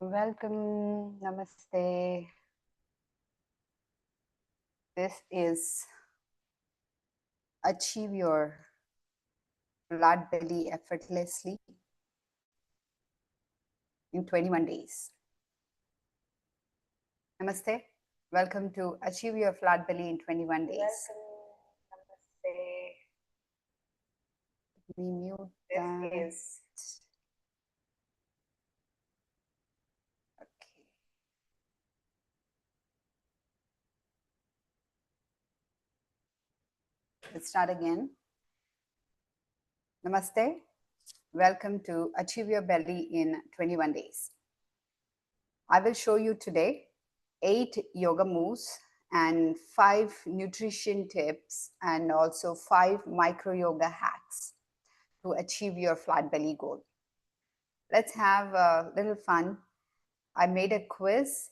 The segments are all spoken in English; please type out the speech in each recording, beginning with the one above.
Welcome, namaste. This is Achieve Your Flat Belly Effortlessly in 21 days. Namaste. Welcome to Achieve Your Flat Belly in 21 days. Welcome, namaste. We mute This that. is Okay. Let's start again. Namaste. Welcome to Achieve Your Belly in 21 days. I will show you today 8 yoga moves and 5 nutrition tips and also 5 micro yoga hacks to achieve your flat belly goal. Let's have a little fun. I made a quiz.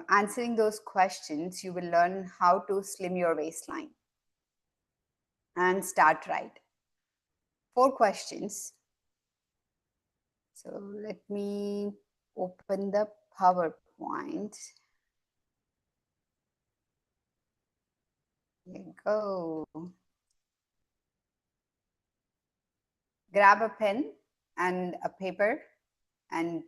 Answering those questions, you will learn how to slim your waistline and start right. 4 questions. So let me open the PowerPoint. Here you go. Grab a pen and a paper and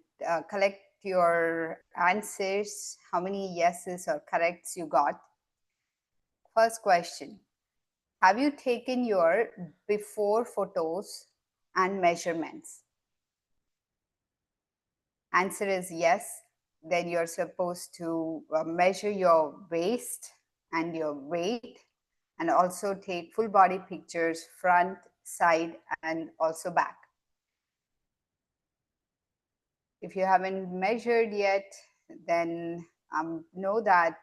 collect your answers, how many yeses or corrects you got. First question, have you taken your before photos and measurements? Answer is yes. Then you're supposed to measure your waist and your weight and also take full body pictures, front, side, and also back. If you haven't measured yet, then know that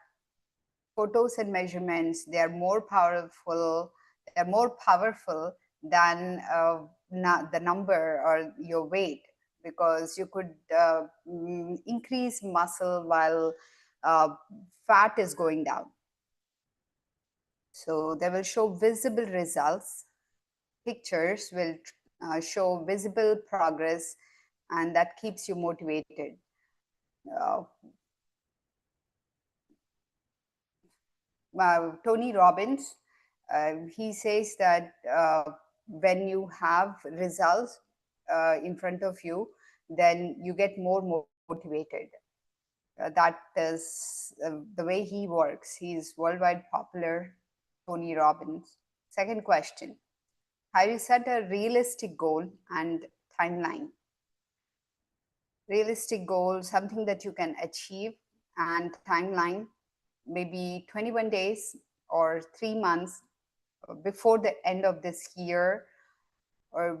photos and measurements, they are more powerful. They're more powerful than the number or your weight, because you could increase muscle while fat is going down. So they will show visible results. Pictures will show visible progress, and that keeps you motivated. Tony Robbins, he says that when you have results in front of you, then you get more motivated. That is the way he works. He's worldwide popular, Tony Robbins. Second question, have you set a realistic goal and timeline? Realistic goal, something that you can achieve, and timeline, maybe 21 days or 3 months before the end of this year, or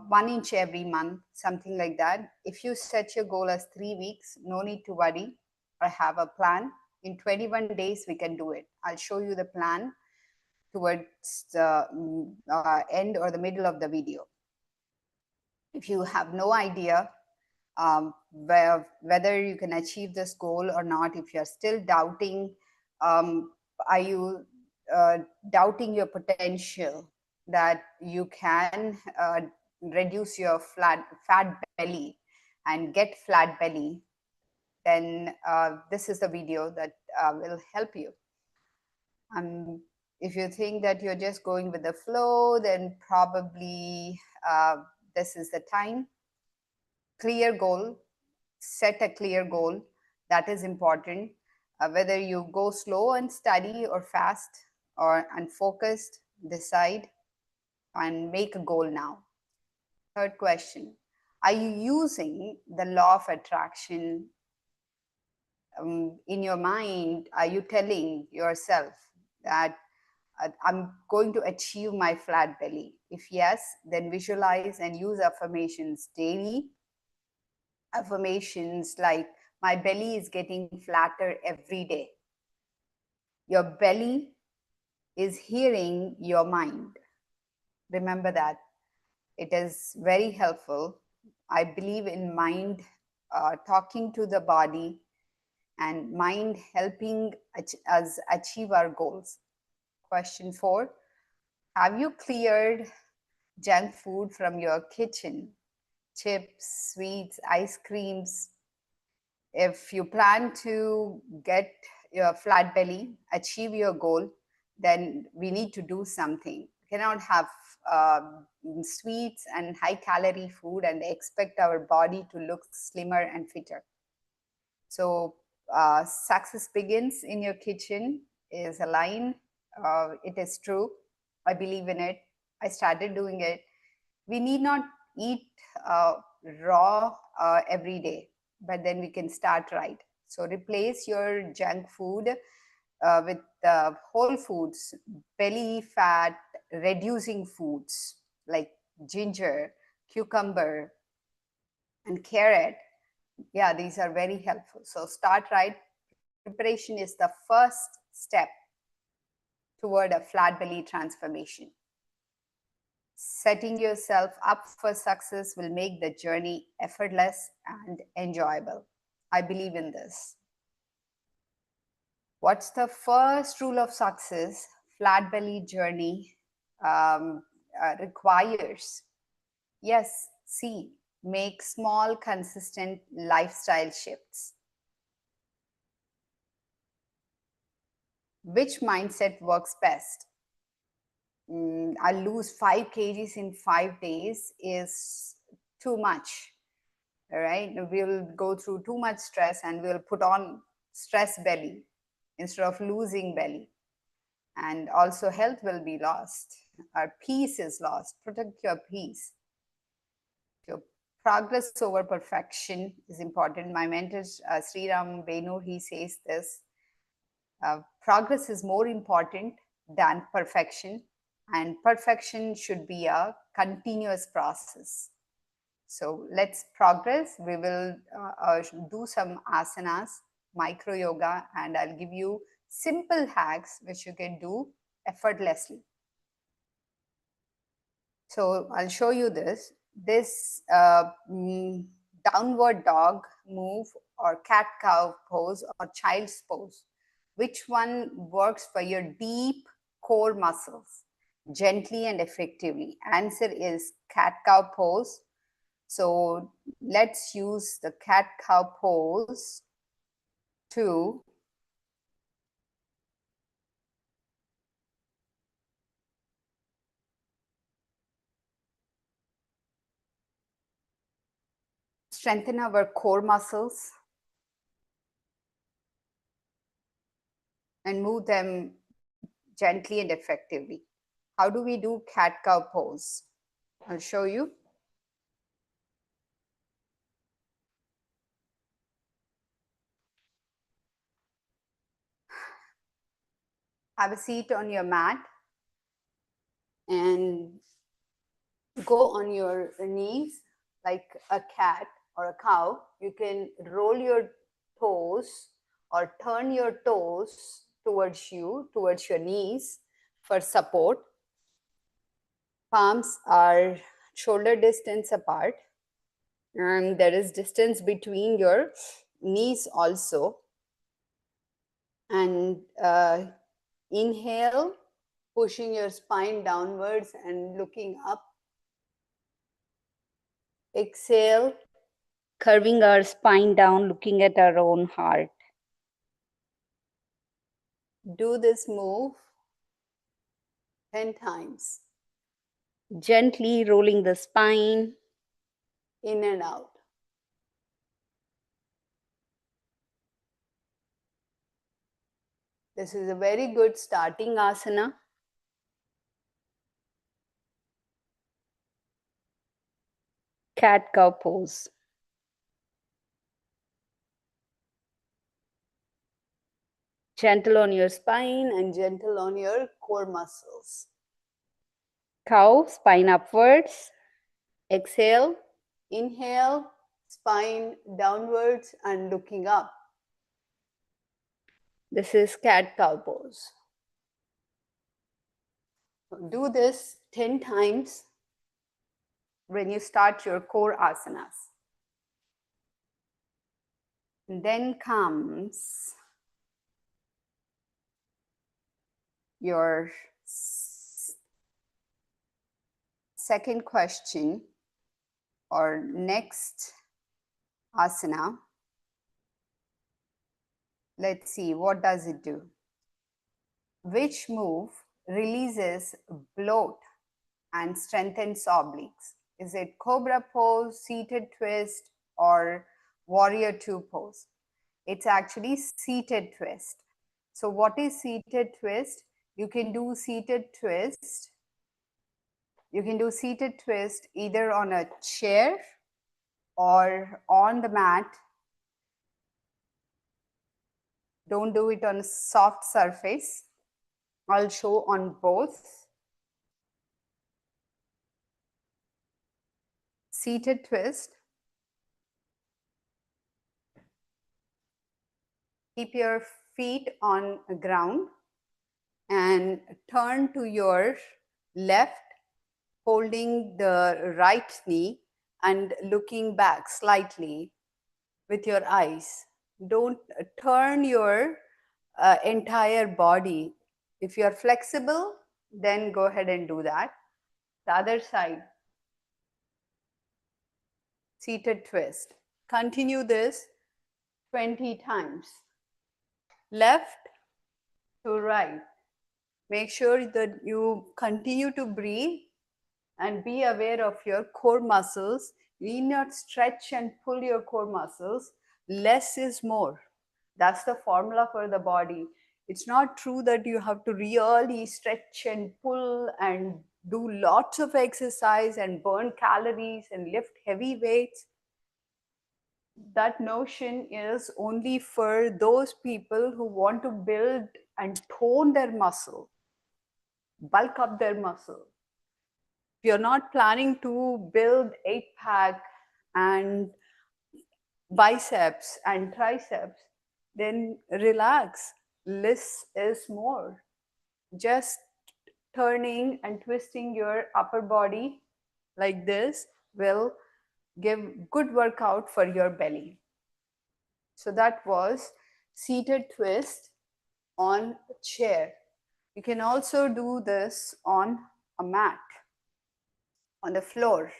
1 inch every month, something like that. If you set your goal as 3 weeks, no need to worry. I have a plan. In 21 days, we can do it. I'll show you the plan towards the end or the middle of the video. If you have no idea whether you can achieve this goal or not, if you're still doubting, are you doubting your potential that you can reduce your fat belly and get flat belly, then this is the video that will help you. If you think that you're just going with the flow, then probably this is the time. Clear goal, set a clear goal. That is important. Whether you go slow and steady or fast or unfocused, decide and make a goal now. Third question, are you using the law of attraction in your mind? Are you telling yourself that I'm going to achieve my flat belly? If yes, then visualize and use affirmations daily. Affirmations like, my belly is getting flatter every day. Your belly is hearing your mind. Remember that. It is very helpful. I believe in mind talking to the body and mind helping us achieve our goals. Question 4, have you cleared junk food from your kitchen? Chips, sweets, ice creams, if you plan to get your flat belly, achieve your goal, then we need to do something. We cannot have sweets and high calorie food and expect our body to look slimmer and fitter. So success begins in your kitchen is a line. It is true. I believe in it. I started doing it. We need not eat raw every day, but then we can start right. So replace your junk food with whole foods, belly fat reducing foods like ginger, cucumber, and carrot. Yeah, these are very helpful. So start right. Preparation is the first step toward a flat belly transformation. Setting yourself up for success will make the journey effortless and enjoyable. I believe in this. What's the first rule of success? Flat belly journey requires, yes, see, make small, consistent lifestyle shifts. Which mindset works best? I'll lose 5 kgs in 5 days is too much. All right, we'll go through too much stress and we'll put on stress belly instead of losing belly. And also health will be lost. Our peace is lost. Protect your peace. Your progress over perfection is important. My mentor, Sri Ram Benu, he says this. Progress is more important than perfection, and perfection should be a continuous process. So let's progress. We will do some asanas, micro yoga, and I'll give you simple hacks which you can do effortlessly. So I'll show you this. This downward dog move or cat-cow pose or child's pose. Which one works for your deep core muscles gently and effectively? Answer is cat-cow pose. So let's use the cat-cow pose to strengthen our core muscles and move them gently and effectively. How do we do cat-cow pose? I'll show you. Have a seat on your mat and go on your knees like a cat or a cow. You can roll your toes or turn your toes towards you, towards your knees for support. Palms are shoulder distance apart, and there is distance between your knees also. And inhale, pushing your spine downwards and looking up. Exhale, curving our spine down, looking at our own heart. Do this move 10 times. Gently rolling the spine in and out. This is a very good starting asana. Cat-cow pose. Gentle on your spine and gentle on your core muscles. Cow, spine upwards. Exhale, inhale, spine downwards and looking up. This is cat-cow pose. Do this 10 times when you start your core asanas. And then comes your second question or next asana, Let's see, what does it do? Which move releases bloat and strengthens obliques? Is it cobra pose, seated twist, or warrior two pose? It's actually seated twist. So what is seated twist? You can do seated twist. You can do seated twist either on a chair or on the mat. Don't do it on a soft surface. I'll show on both. Seated twist. Keep your feet on the ground and turn to your left, holding the right knee and looking back slightly with your eyes. Don't turn your entire body. If you are flexible, then go ahead and do that. The other side, seated twist. Continue this 20 times. Left to right. Make sure that you continue to breathe and be aware of your core muscles. You need not stretch and pull your core muscles. Less is more. That's the formula for the body. It's not true that you have to really stretch and pull and do lots of exercise and burn calories and lift heavy weights. That notion is only for those people who want to build and tone their muscle, bulk up their muscle. If you're not planning to build 8-pack and biceps and triceps, then relax. Less is more. Just turning and twisting your upper body like this will give good workout for your belly. So that was seated twist on a chair. You can also do this on a mat, on the floor.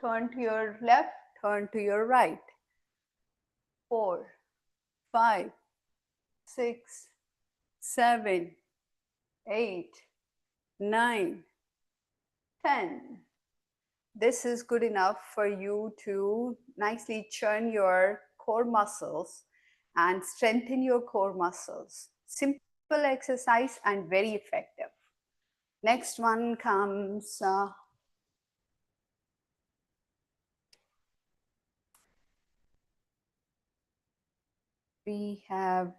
Turn to your left, turn to your right. 4, 5, 6, 7, 8, 9, 10. This is good enough for you to nicely churn your core muscles and strengthen your core muscles. Simple exercise and very effective. Next one comes we have a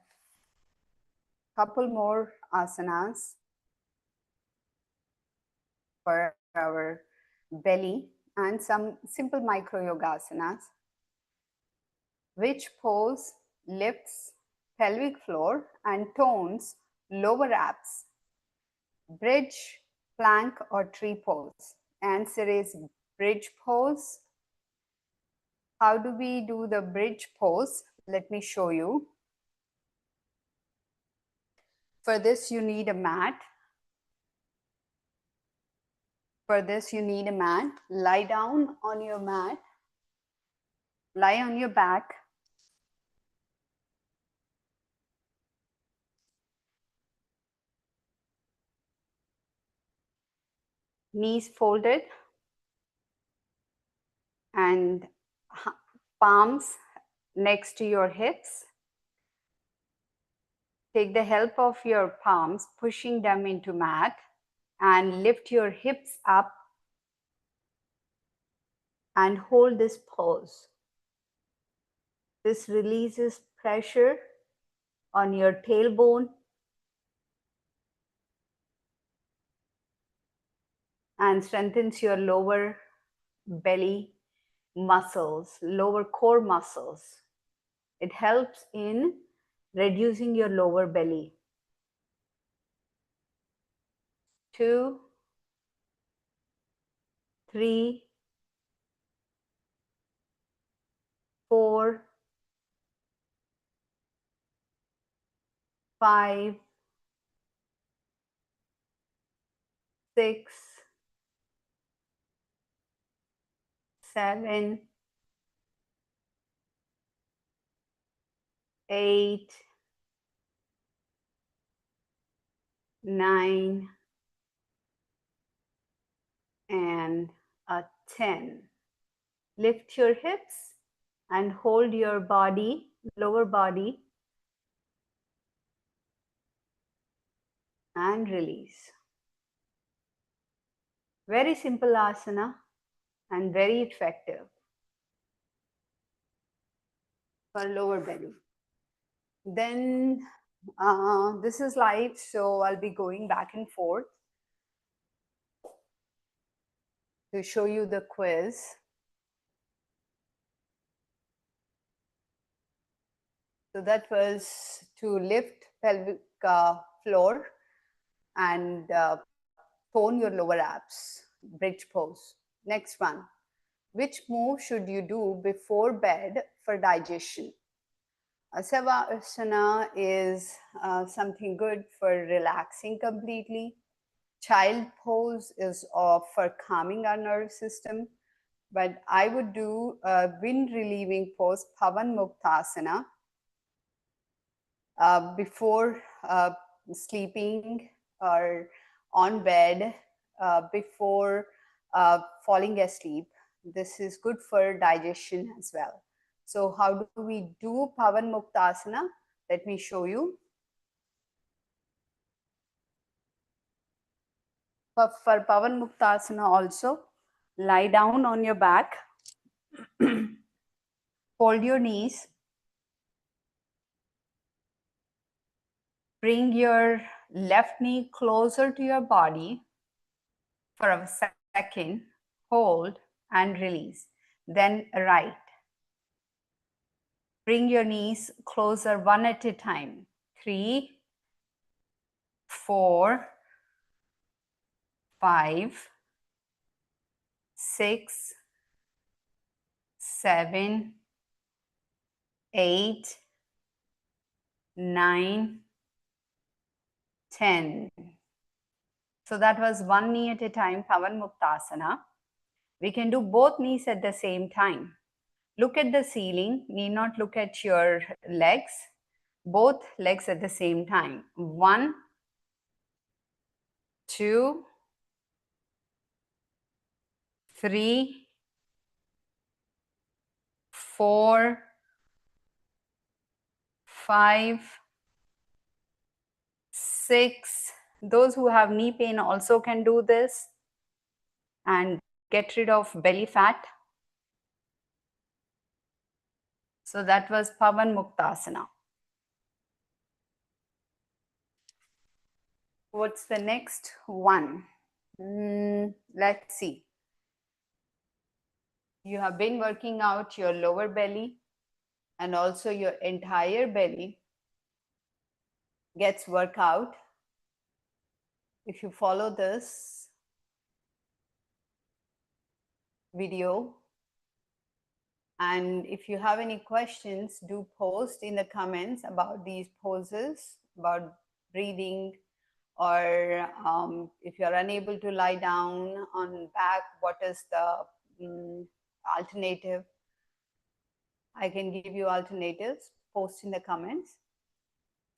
couple more asanas for our belly and some simple micro yoga asanas. Which pose lifts pelvic floor and tones lower abs? Bridge, plank, or tree pose? Answer is bridge pose. How do we do the bridge pose? Let me show you. For this, you need a mat. For this, you need a mat. Lie down on your mat. Lie on your back. Knees folded and palms next to your hips. Take the help of your palms, pushing them into mat, and lift your hips up and hold this pose. This releases pressure on your tailbone and strengthens your lower belly muscles, lower core muscles. It helps in reducing your lower belly. 2, 3, 4, 5, 6, 7, 8, 9, and a 10. Lift your hips and hold your body, lower body, and release. Very simple asana and very effective for lower belly. Then this is live, so I'll be going back and forth to show you the quiz. So that was to lift pelvic floor and tone your lower abs, bridge pose. Next one, which move should you do before bed for digestion? Savasana is something good for relaxing completely. Child pose is for calming our nervous system. But I would do a wind relieving pose, Pavan Muktasana, before sleeping or on bed, before falling asleep. This is good for digestion as well. So how do we do Pavan Muktasana? Let me show you. For Pavan Muktasana also, lie down on your back, fold your knees, bring your left knee closer to your body for a second, hold and release. Then right. Bring your knees closer one at a time. 3, 4, 5, 6, 7, 8, 9, 10. So that was one knee at a time, Pavan Muktasana. We can do both knees at the same time. Look at the ceiling, need not look at your legs, both legs at the same time. 1, 2, 3, 4, 5, 6. Those who have knee pain also can do this and get rid of belly fat. So that was Pavan Muktasana. What's the next one? Let's see. You have been working out your lower belly and also your entire belly gets worked out. If you follow this video, and if you have any questions, do post in the comments about these poses, about breathing, or if you're unable to lie down on back, what is the alternative? I can give you alternatives. Post in the comments.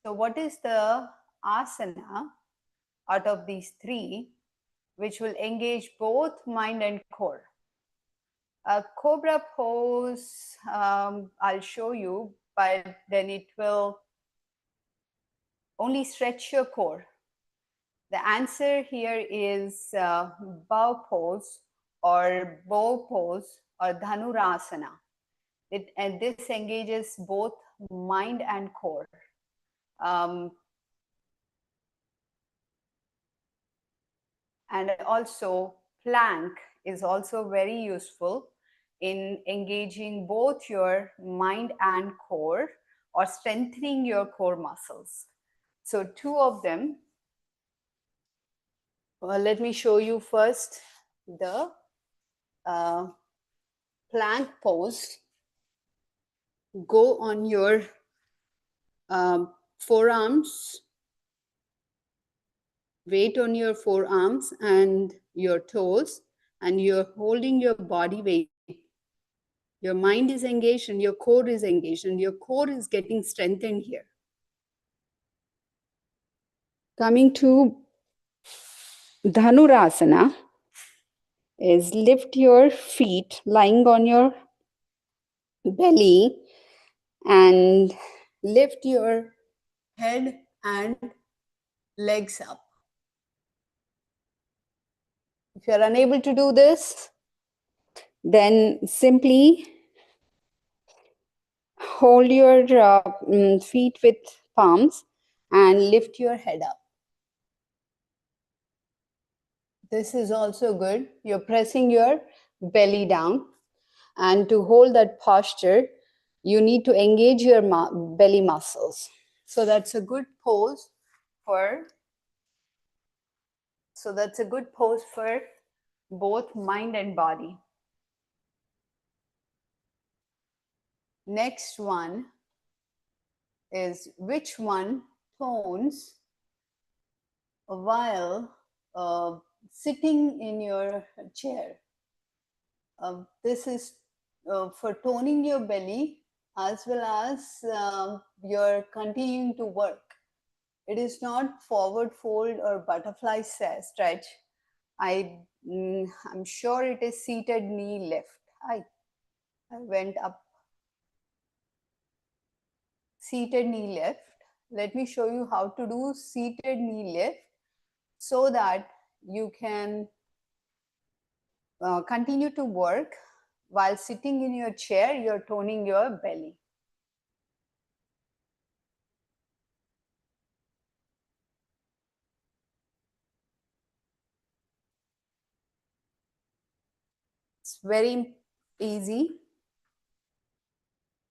So what is the asana out of these 3 which will engage both mind and core? A cobra pose, I'll show you, but then it will only stretch your core. The answer here is bow pose or bow pose or dhanurasana. And this engages both mind and core. And also plank is also very useful in engaging both your mind and core or strengthening your core muscles. So 2 of them. Let me show you first the plank pose. Go on your forearms, weight on your forearms and your toes, and you're holding your body weight Your mind is engaged and your core is engaged, and your core is getting strengthened here. Coming to Dhanurasana is lift your feet lying on your belly and lift your head and legs up. If you're unable to do this, then simply hold your feet with palms and lift your head up. This is also good. You're pressing your belly down, and to hold that posture, you need to engage your belly muscles. So that's a good pose for both mind and body. Next one is which one tones while sitting in your chair. This is for toning your belly as well as you're continuing to work. It is not forward fold or butterfly stretch. I'm sure it is seated knee lift. I went up. Seated knee lift. Let me show you how to do seated knee lift so that you can continue to work while sitting in your chair. You're toning your belly. It's very easy.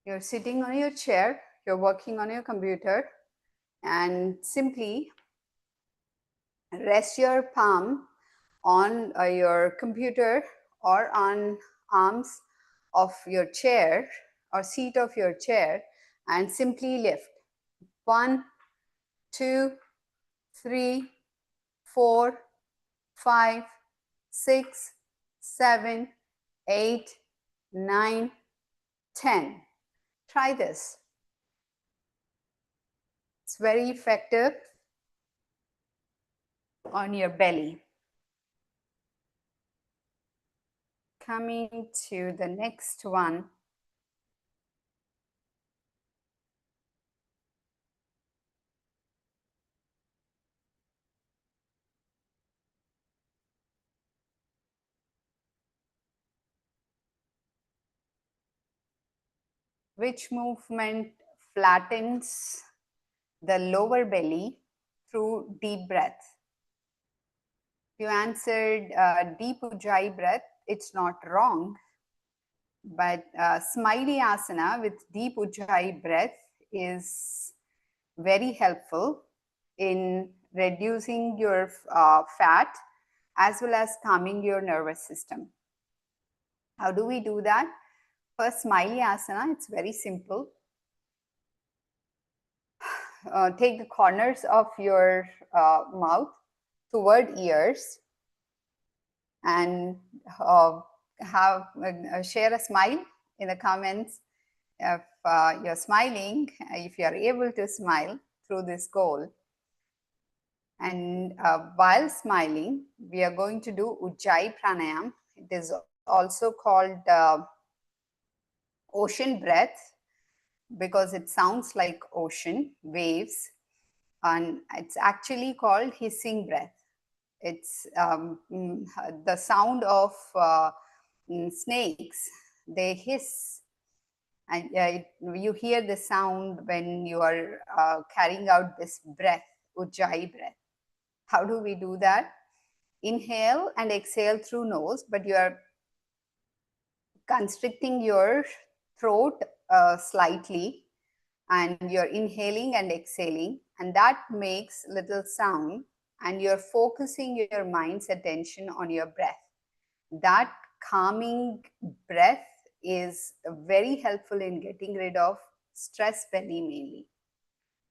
You're sitting on your chair, you're working on your computer, and simply rest your palm on your computer or on arms of your chair or seat of your chair and simply lift. 1, 2, 3, 4, 5, 6, 7, 8, 9, 10. Try this. It's very effective on your belly. Coming to the next one. Which movement flattens the lower belly through deep breath? You answered deep Ujjayi breath. It's not wrong, but smiley asana with deep Ujjayi breath is very helpful in reducing your fat as well as calming your nervous system. How do we do that? For smiley asana, it's very simple. Take the corners of your mouth toward ears and share a smile in the comments if you're smiling, if you're able to smile through this goal. And while smiling, we are going to do Ujjayi pranayam. It is also called ocean breath because it sounds like ocean waves, and it's actually called hissing breath. It's the sound of snakes. They hiss, and you hear the sound when you are carrying out this breath, Ujjayi breath. How do we do that? Inhale and exhale through nose, but you are constricting your throat slightly, and you're inhaling and exhaling, and that makes little sound, and you're focusing your mind's attention on your breath. That calming breath is very helpful in getting rid of stress belly mainly.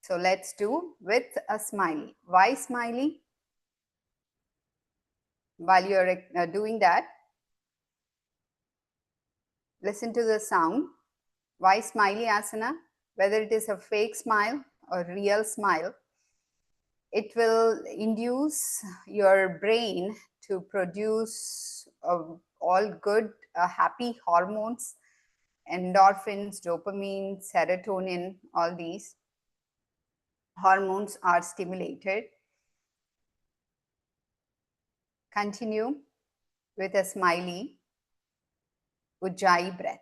So let's do with a smiley. Why smiley? While you're doing that, Listen to the sound. Why smiley asana? Whether it is a fake smile or real smile, it will induce your brain to produce all good, happy hormones, endorphins, dopamine, serotonin, all these hormones are stimulated. Continue with a smiley Ujjayi breath.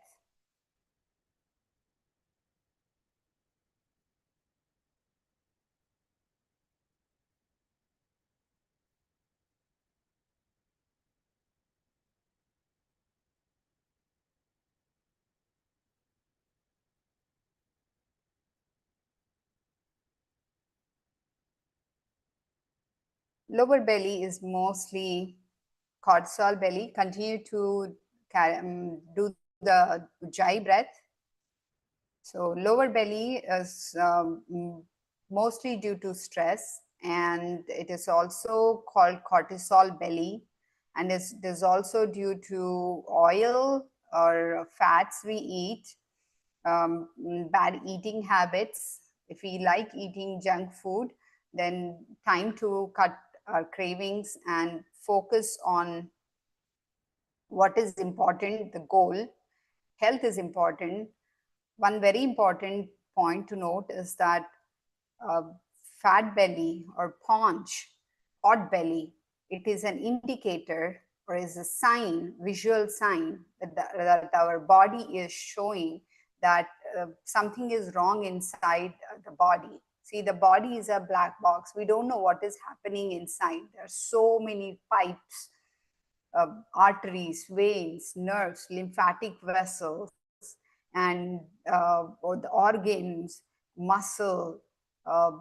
Lower belly is mostly cortisol belly. Continue to do the Ujjayi breath. So lower belly is mostly due to stress, and it is also called cortisol belly, and it is also due to oil or fats we eat, bad eating habits. If we like eating junk food, then time to cut our cravings and focus on what is important, the goal. Health is important. One very important point to note is that uh, fat belly or paunch, hot belly, it is an indicator or is a sign, visual sign that our body is showing that something is wrong inside the body. See, the body is a black box. We don't know what is happening inside. There are so many pipes, arteries, veins, nerves, lymphatic vessels, and or the organs, muscle, uh,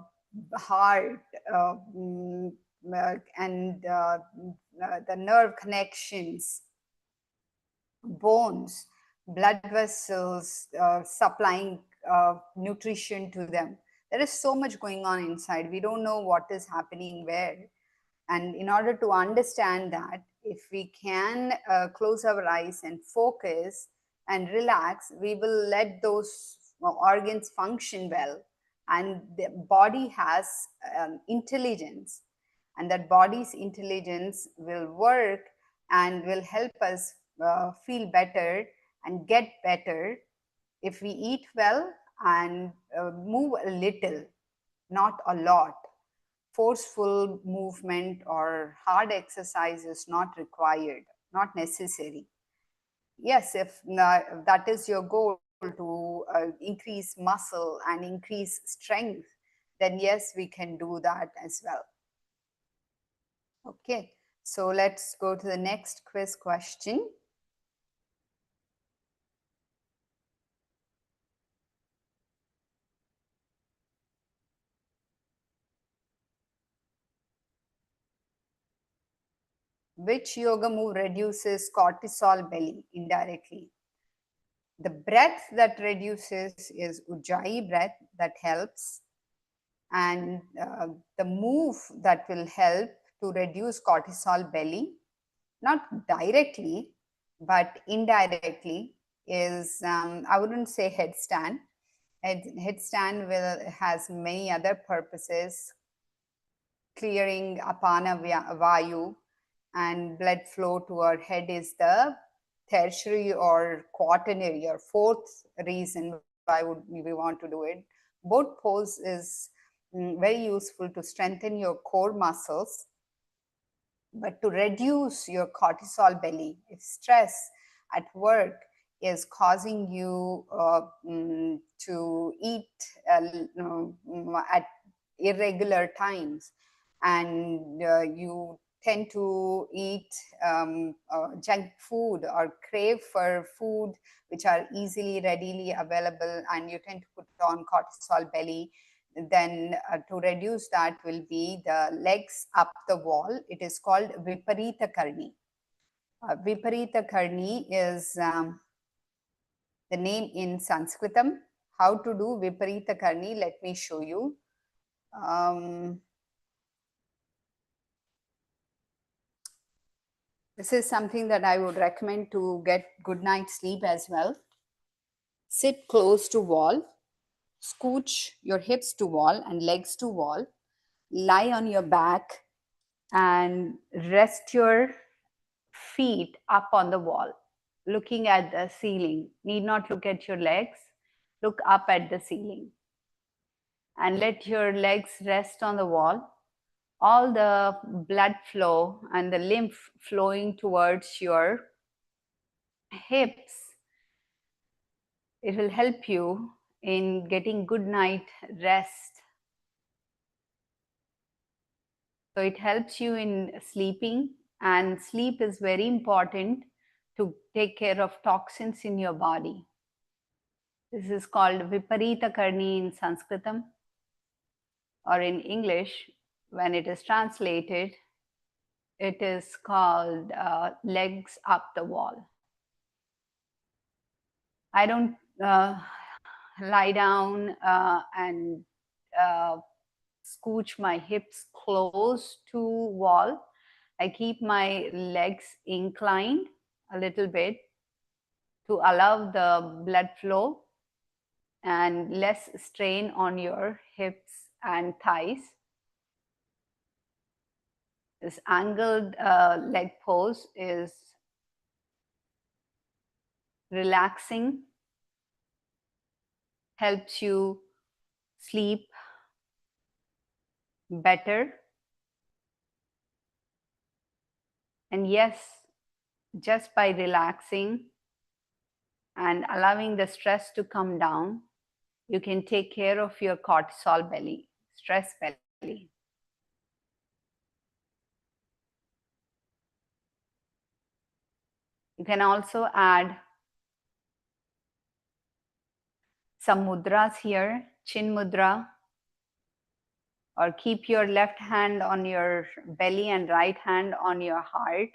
heart, and the nerve connections, bones, blood vessels supplying nutrition to them. There is so much going on inside. We don't know what is happening where. And in order to understand that, if we can close our eyes and focus and relax, we will let those organs function well. And the body has intelligence, and that body's intelligence will work and will help us feel better and get better if we eat well and move a little, not a lot. Forceful movement or hard exercise is not required, not necessary. Yes, if that is your goal, to increase muscle and increase strength, then yes, we can do that as well. Okay, so let's go to the next quiz question. Which yoga move reduces cortisol belly indirectly? The breath that reduces is Ujjayi breath, that helps. And the move that will help to reduce cortisol belly, not directly, but indirectly, is I wouldn't say headstand. Headstand has many other purposes, clearing apana vayu and blood flow to our head is the tertiary or quaternary or fourth reason why would we want to do it. Boat pose is very useful to strengthen your core muscles, but to reduce your cortisol belly. If stress at work is causing you to eat at irregular times, and you tend to eat junk food or crave for food which are easily, readily available, and you tend to put on cortisol belly, then to reduce that will be the legs up the wall. It is called Viparita Karni. Viparita Karni is the name in Sanskritam. How to do Viparita Karni? Let me show you. This is something that I would recommend to get good night's sleep as well. Sit close to wall, scooch your hips to wall and legs to wall, lie on your back and rest your feet up on the wall, looking at the ceiling. Need not look at your legs, look up at the ceiling. And let your legs rest on the wall. All the blood flow and the lymph flowing towards your hips, it will help you in getting good night rest. So it helps you in sleeping, and sleep is very important to take care of toxins in your body. This is called Viparita Karni in Sanskritam, or in English, when it is translated, it is called legs up the wall. I don't lie down and scooch my hips close to wall. I keep my legs inclined a little bit to allow the blood flow and less strain on your hips and thighs. This angled leg pose is relaxing, helps you sleep better. And yes, just by relaxing and allowing the stress to come down, you can take care of your cortisol belly, stress belly. You can also add some mudras here, chin mudra, or keep your left hand on your belly and right hand on your heart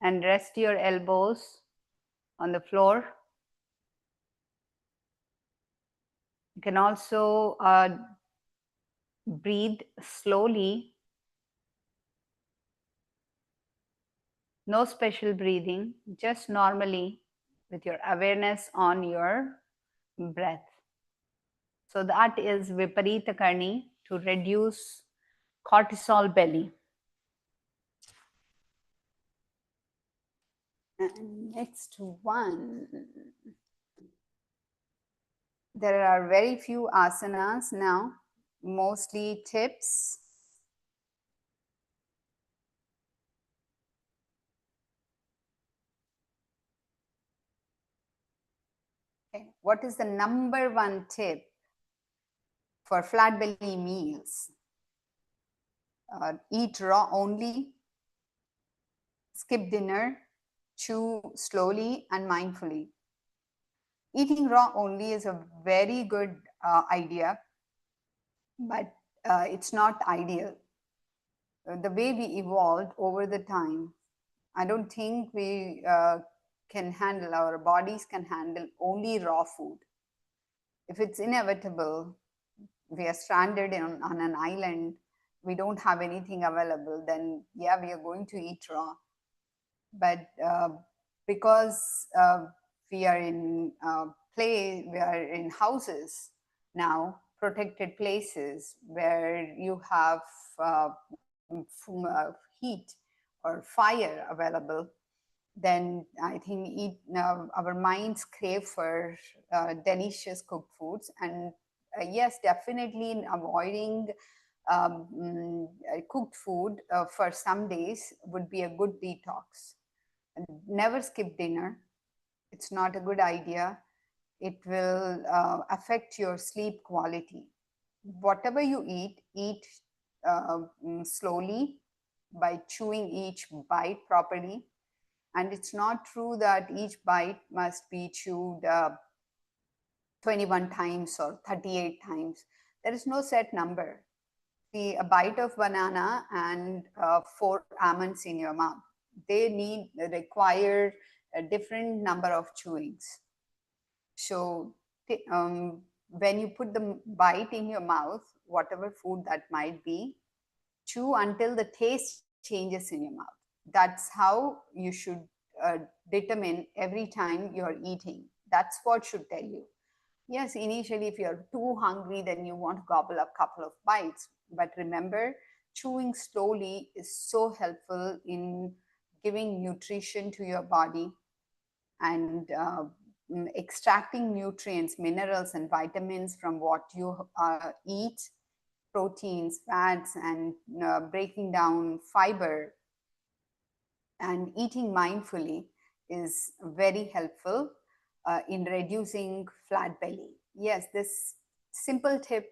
and rest your elbows on the floor. You can also breathe slowly. No special breathing, just normally with your awareness on your breath. So that is Viparita Karni, to reduce cortisol belly. And next one. There are very few asanas now, mostly tips. Okay. What is the number one tip for flat belly meals? Eat raw only, skip dinner, chew slowly and mindfully. Eating raw only is a very good idea, but it's not ideal. The way we evolved over the time, I don't think we can handle, our bodies can handle only raw food. If it's inevitable, we are stranded on an island, we don't have anything available, then yeah, we are going to eat raw. But because we are in we are in houses now, protected places where you have heat or fire available, then I think our minds crave for delicious cooked foods. And yes, definitely in avoiding cooked food for some days would be a good detox. And never skip dinner. It's not a good idea. It will affect your sleep quality. Whatever you eat slowly by chewing each bite properly. And it's not true that each bite must be chewed 21 times or 38 times. There is no set number. See, a bite of banana and 4 almonds in your mouth, they require a different number of chewings. So when you put the bite in your mouth, whatever food that might be, chew until the taste changes in your mouth. That's how you should determine every time you're eating. That's what should tell you. Yes, initially, if you're too hungry, then you want to gobble up a couple of bites. But remember, chewing slowly is so helpful in giving nutrition to your body and extracting nutrients, minerals, and vitamins from what you eat, proteins, fats, and breaking down fiber and eating mindfully is very helpful in reducing flat belly. Yes, this simple tip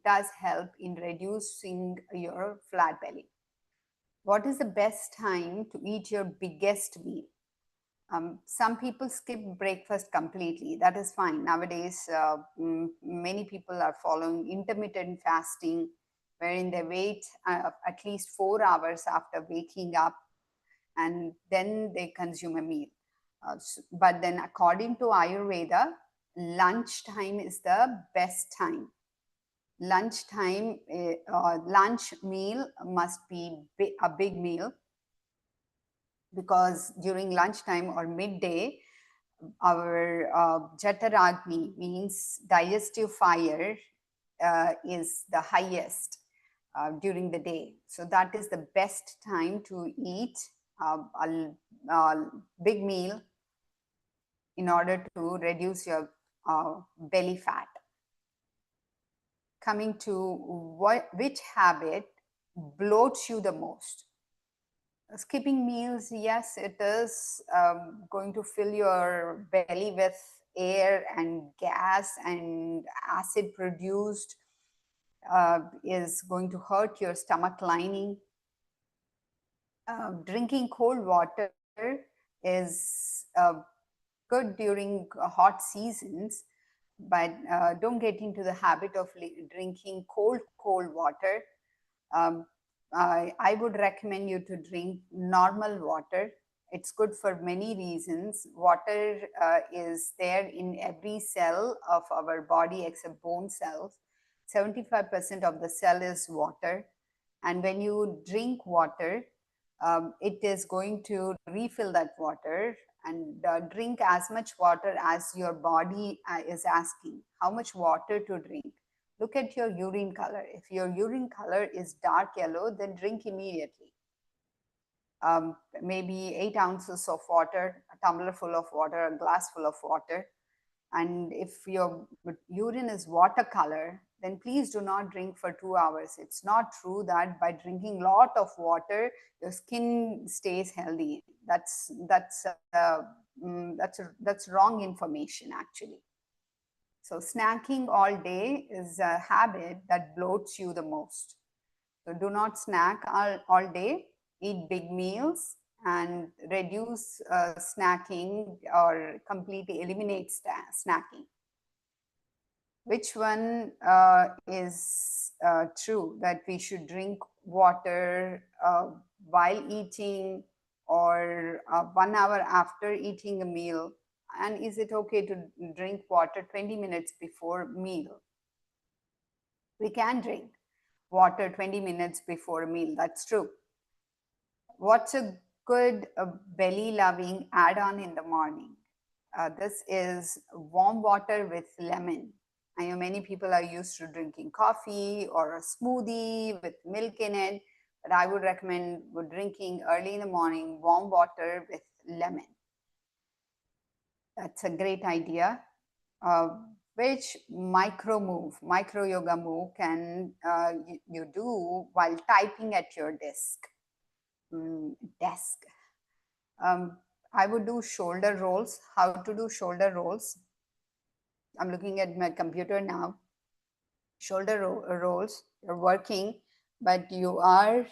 does help in reducing your flat belly. What is the best time to eat your biggest meal? Some people skip breakfast completely. That is fine. Nowadays, many people are following intermittent fasting, wherein they wait at least 4 hours after waking up and then they consume a meal. But then, according to Ayurveda, lunchtime is the best time. Lunchtime, lunch meal must be a big meal, because during lunchtime or midday, our Jataragni, means digestive fire, is the highest during the day. So that is the best time to eat a big meal in order to reduce your belly fat. Coming to which habit bloats you the most? Skipping meals, yes, it is going to fill your belly with air and gas, and acid produced is going to hurt your stomach lining. Drinking cold water is good during hot seasons, but don't get into the habit of drinking cold water. um, I would recommend you to drink normal water. It's good for many reasons. Water is there in every cell of our body except bone cells. 75% of the cell is water. And when you drink water, it is going to refill that water, and drink as much water as your body is asking. How much water to drink? Look at your urine color. If your urine color is dark yellow, then drink immediately. Maybe 8 ounces of water, a tumbler full of water, a glass full of water. And if your urine is watercolor, then please do not drink for 2 hours. It's not true that by drinking a lot of water, your skin stays healthy. That's wrong information, actually. So snacking all day is a habit that bloats you the most. So do not snack all day. Eat big meals and reduce snacking or completely eliminate snacking. Which one is true, that we should drink water while eating, or 1 hour after eating a meal? And is it okay to drink water 20 minutes before meal? We can drink water 20 minutes before a meal. That's true. What's a good belly loving add-on in the morning? This is warm water with lemon. I know many people are used to drinking coffee or a smoothie with milk in it, but I would recommend drinking early in the morning warm water with lemon. That's a great idea. Which micro yoga move can you do while typing at your desk? I would do shoulder rolls. How to do shoulder rolls? I'm looking at my computer now. Shoulder rolls, you're working, but you are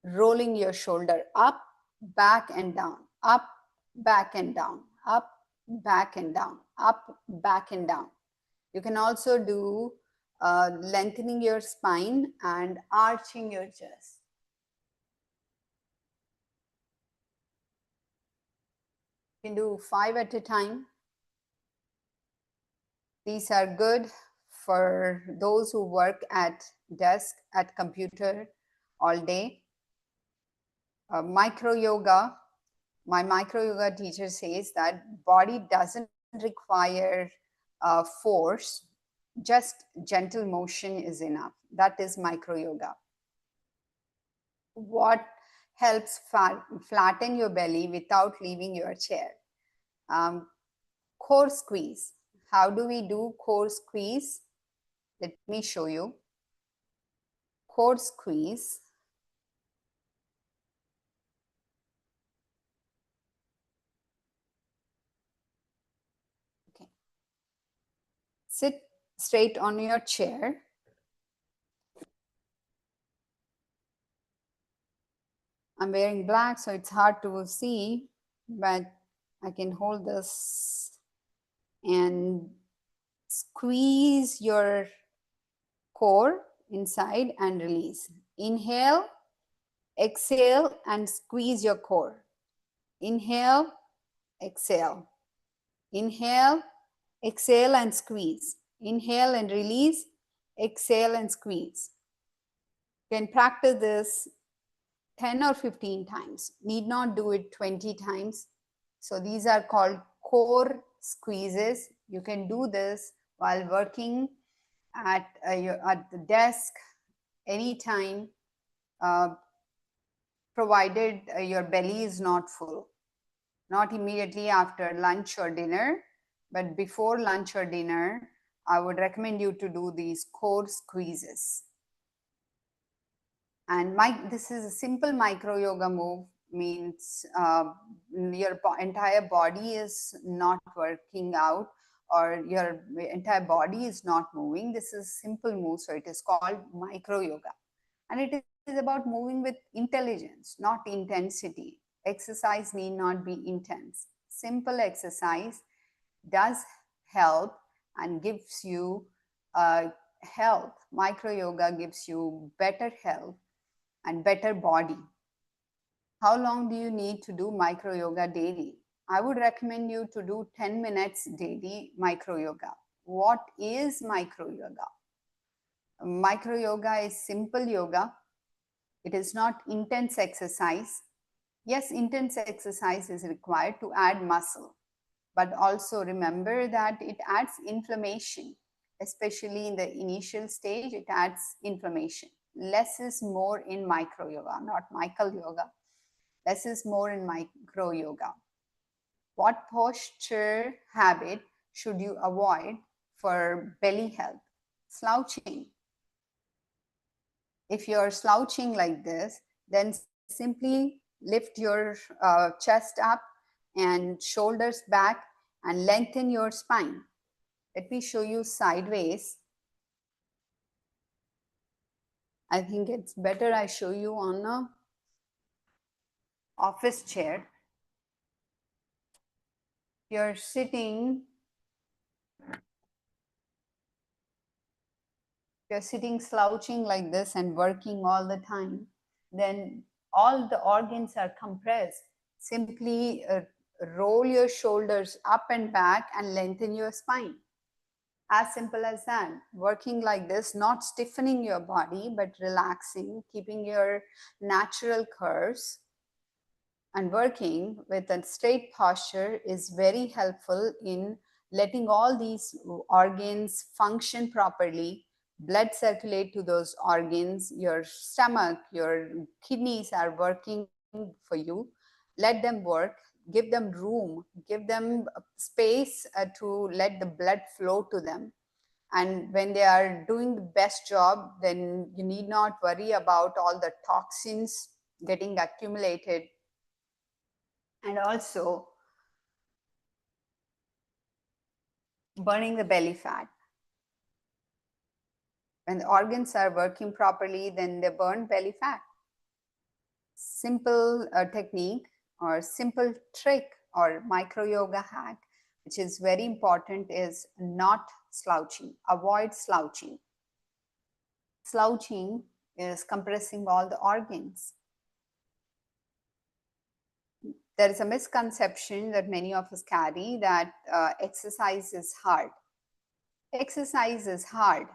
rolling your shoulder up, back, and down, up, back, and down, up, back, and down, up, back, and down. You can also do lengthening your spine and arching your chest. You can do 5 at a time. These are good for those who work at desk, at computer all day. Micro yoga, my micro yoga teacher says that body doesn't require force, just gentle motion is enough. That is micro yoga. What helps flatten your belly without leaving your chair? Core squeeze. How do we do core squeeze? Let me show you. Core squeeze. Okay. Sit straight on your chair. I'm wearing black, so it's hard to see, but I can hold this and squeeze your core inside and release. Inhale, exhale, and squeeze your core. Inhale, exhale. Inhale, exhale, and squeeze. Inhale and release, exhale and squeeze. You can practice this 10 or 15 times. Need not do it 20 times. So these are called core squeezes. You can do this while working at the desk anytime, provided your belly is not full. Not immediately after lunch or dinner, but before lunch or dinner, I would recommend you to do these core squeezes. And this is a simple micro yoga move, means your entire body is not working out or your entire body is not moving. This is simple move, so it is called micro yoga. And it is about moving with intelligence, not intensity. Exercise need not be intense. Simple exercise does help and gives you health. Micro yoga gives you better health and better body. How long do you need to do micro yoga daily? I would recommend you to do 10 minutes daily micro yoga. What is micro yoga? Micro yoga is simple yoga. It is not intense exercise. Yes, intense exercise is required to add muscle, but also remember that it adds inflammation, especially in the initial stage, it adds inflammation. Less is more in micro yoga, not Michael yoga. Less is more in micro yoga. What posture habit should you avoid for belly health? Slouching. If you're slouching like this, then simply lift your chest up and shoulders back and lengthen your spine. Let me show you sideways. I think it's better I show you on a office chair. You're sitting slouching like this and working all the time, then all the organs are compressed. Simply roll your shoulders up and back and lengthen your spine. As simple as that. Working like this, not stiffening your body, but relaxing, keeping your natural curves, and working with a straight posture is very helpful in letting all these organs function properly. Blood circulate to those organs. Your stomach, your kidneys are working for you. Let them work. Give them room. Give them space to let the blood flow to them. And when they are doing the best job, then you need not worry about all the toxins getting accumulated. And also burning the belly fat. When the organs are working properly, then they burn belly fat. Simple technique or simple trick or micro yoga hack, which is very important, is not slouching. Avoid slouching. Slouching is compressing all the organs. There is a misconception that many of us carry that exercise is hard. Exercise is hard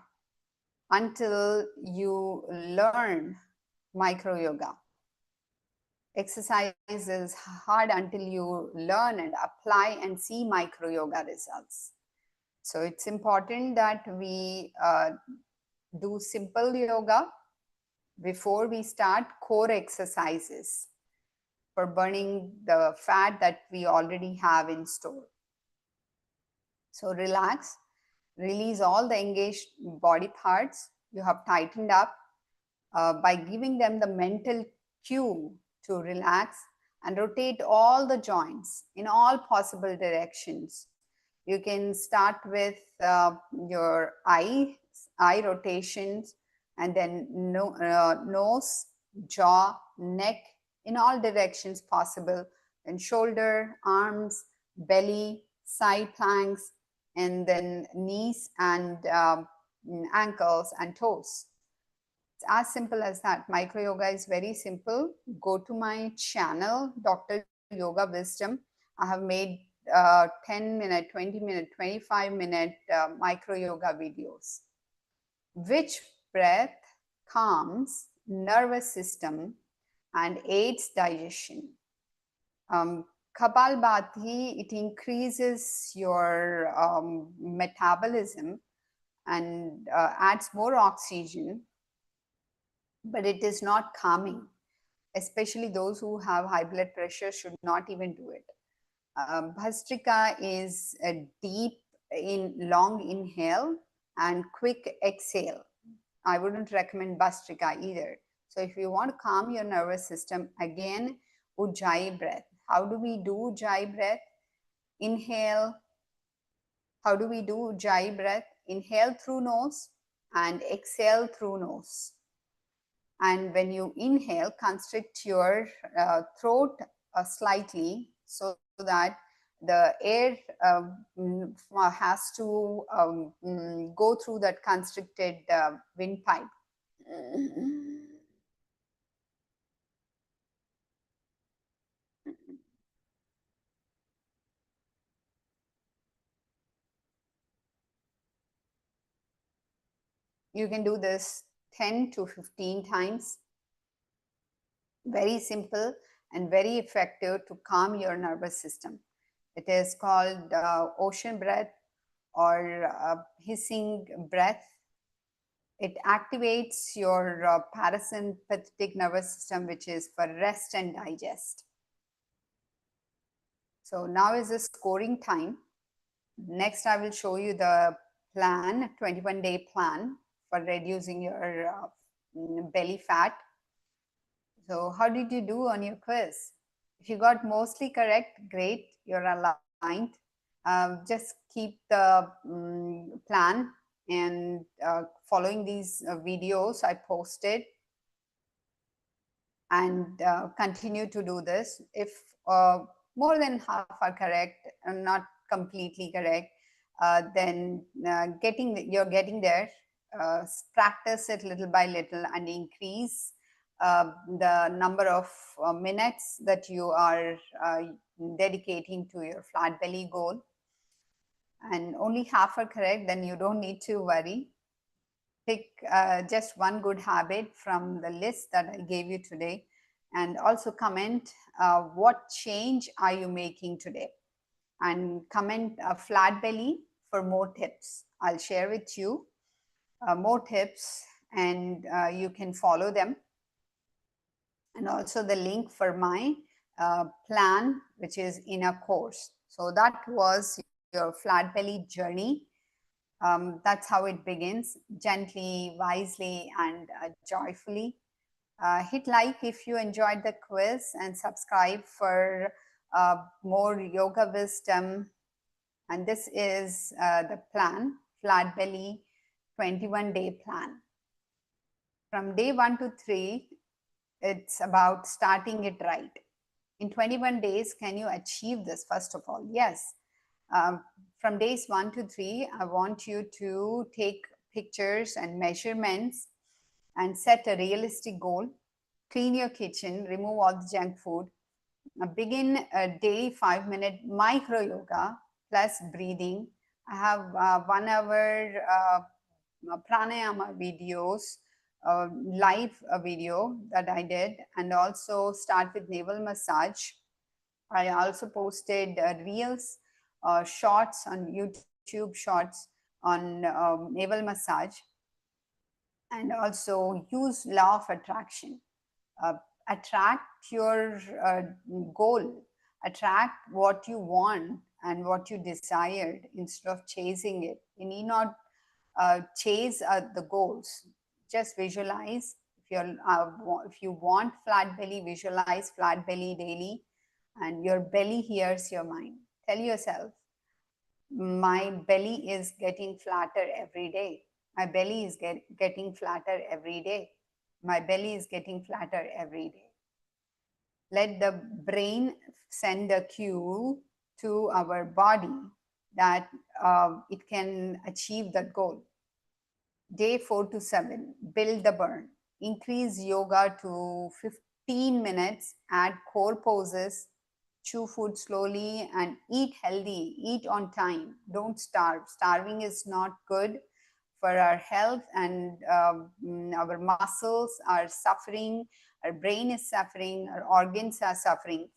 until you learn micro yoga. Exercise is hard until you learn and apply and see micro yoga results. So it's important that we do simple yoga before we start core exercises for burning the fat that we already have in store. So relax, release all the engaged body parts you have tightened up by giving them the mental cue to relax and rotate all the joints in all possible directions. You can start with your eye rotations, and then nose, jaw, neck in all directions possible, and shoulder, arms, belly, side planks, and then knees and ankles and toes. It's as simple as that. Micro yoga is very simple. Go to my channel, Dr. Yoga Wisdom. I have made 10-minute, 20-minute, 25-minute micro yoga videos. Which breath calms nervous system and aids digestion? Kapalbhati, it increases your metabolism and adds more oxygen, but it is not calming. Especially those who have high blood pressure should not even do it. Bhastrika is a deep long inhale and quick exhale. I wouldn't recommend Bhastrika either. So if you want to calm your nervous system, again, Ujjayi breath. How do we do Ujjayi breath? Inhale. How do we do Ujjayi breath? Inhale through nose and exhale through nose. And when you inhale, constrict your throat slightly so that the air has to go through that constricted windpipe. You can do this 10 to 15 times. Very simple and very effective to calm your nervous system. It is called ocean breath or hissing breath. It activates your parasympathetic nervous system, which is for rest and digest. So now is the scoring time. Next, I will show you the plan, 21-day plan for reducing your belly fat. So how did you do on your quiz? If you got mostly correct, great, you're aligned. Just keep the plan and following these videos I posted, and continue to do this. If more than half are correct and not completely correct, then you're getting there. Practice it little by little and increase the number of minutes that you are dedicating to your flat belly goal. And only half are correct, then you don't need to worry. Pick just one good habit from the list that I gave you today, and also comment what change are you making today, and comment flat belly for more tips. I'll share with you more tips, and you can follow them, and also the link for my plan, which is in a course. So that was your flat belly journey. That's how it begins, gently, wisely, and joyfully. Hit like if you enjoyed the quiz, and subscribe for more yoga wisdom. And this is the plan, flat belly 21-day plan. From day 1 to 3, it's about starting it right. In 21 days, can you achieve this? First of all, yes. From days 1 to 3, I want you to take pictures and measurements and set a realistic goal. Clean your kitchen, remove all the junk food. Begin a daily 5-minute micro yoga plus breathing. I have 1 hour pranayama videos live video that I did, and also start with navel massage. I also posted reels, shorts on YouTube, shorts on navel massage, and also use law of attraction. uh, Attract your goal, attract what you want and what you desired instead of chasing it. You need not chase the goals. Just visualize. If you want flat belly, visualize flat belly daily, and your belly hears your mind. Tell yourself, my belly is getting flatter every day. My belly is getting flatter every day. My belly is getting flatter every day. Let the brain send a cue to our body that it can achieve that goal. Day 4 to 7, build the burn. Increase yoga to 15 minutes, add core poses, chew food slowly, and eat healthy, eat on time. Don't starve. Starving is not good for our health, and our muscles are suffering, our brain is suffering, our organs are suffering.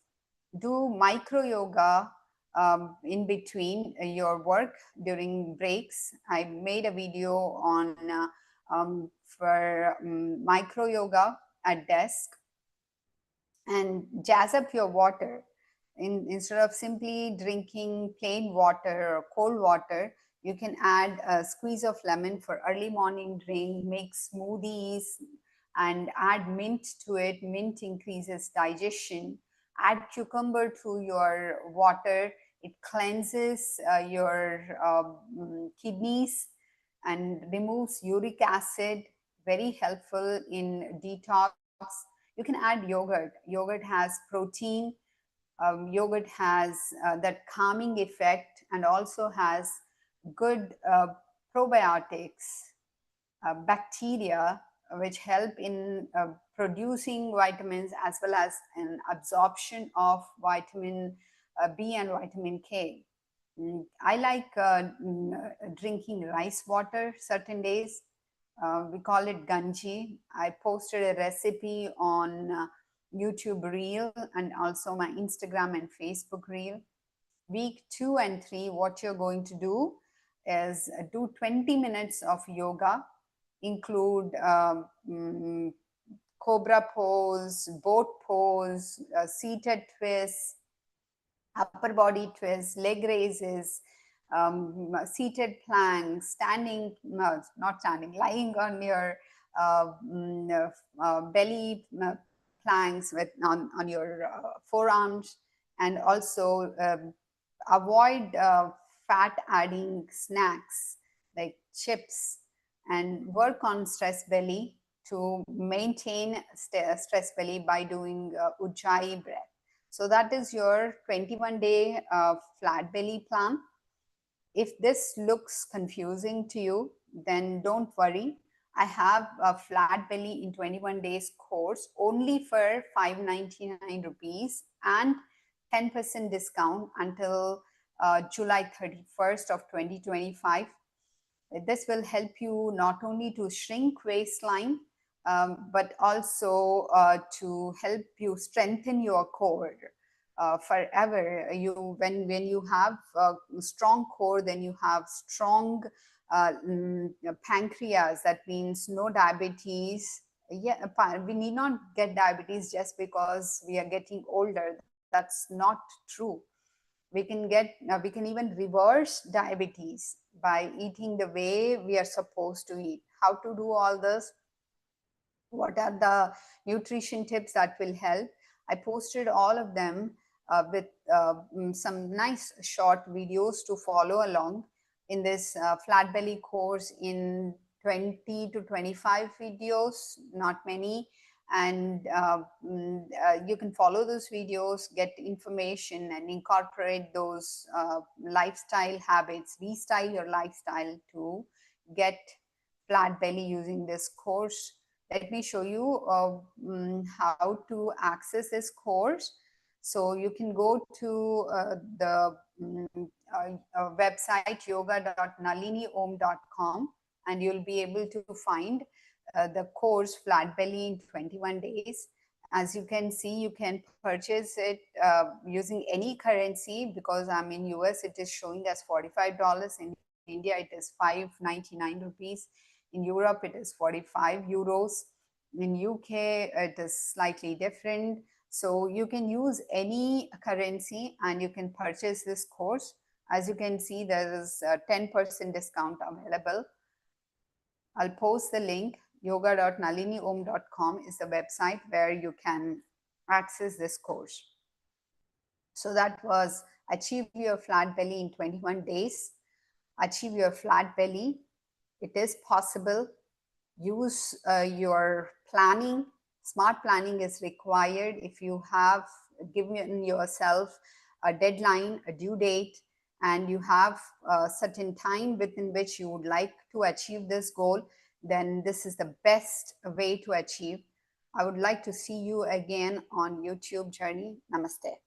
Do micro yoga in between your work during breaks. I made a video on for micro yoga at desk. And jazz up your water. Instead of simply drinking plain water or cold water, you can add a squeeze of lemon for early morning drink, make smoothies, and add mint to it. Mint increases digestion. Add cucumber to your water. It cleanses your kidneys and removes uric acid. Very helpful in detox. You can add yogurt. Yogurt has protein. Yogurt has that calming effect, and also has good probiotics, bacteria, which help in producing vitamins as well as an absorption of vitamin B and vitamin K. I like drinking rice water certain days. We call it ganji. I posted a recipe on YouTube Reel and also my Instagram and Facebook Reel. Week 2 and 3, what you're going to do is do 20 minutes of yoga, include cobra pose, boat pose, seated twists, upper body twists, leg raises, seated planks, standing, no, not standing, lying on your belly planks with on your forearms, and also avoid fat adding snacks like chips, and work on stress belly to maintain stress belly by doing Ujjayi breath. So that is your 21-day flat belly plan. If this looks confusing to you, then don't worry. I have a flat belly in 21 days course only for 599 rupees and 10% discount until July 31st of 2025. This will help you not only to shrink waistline, but also to help you strengthen your core forever. When you have a strong core, then you have strong pancreas. That means no diabetes. Yeah, we need not get diabetes just because we are getting older. That's not true. We can even reverse diabetes by eating the way we are supposed to eat. How to do all this? What are the nutrition tips that will help? I posted all of them with some nice short videos to follow along in this flat belly course in 20 to 25 videos, not many. And you can follow those videos, get information, and incorporate those lifestyle habits, restyle your lifestyle to get flat belly using this course. Let me show you how to access this course. So you can go to the website yoga.naliniom.com, and you'll be able to find the course Flat Belly in 21 Days. As you can see, you can purchase it using any currency, because I'm in US, it is showing as $45. In India, it is $5.99 rupees. In Europe, it is 45 euros. In UK, it is slightly different. So you can use any currency and you can purchase this course. As you can see, there is a 10% discount available. I'll post the link. yoga.naliniom.com is the website where you can access this course. So that was Achieve Your Flat Belly in 21 Days. Achieve your flat belly. It is possible. Use your planning. Smart planning is required. If you have given yourself a deadline, a due date, and you have a certain time within which you would like to achieve this goal, then this is the best way to achieve. I would like to see you again on YouTube journey. Namaste.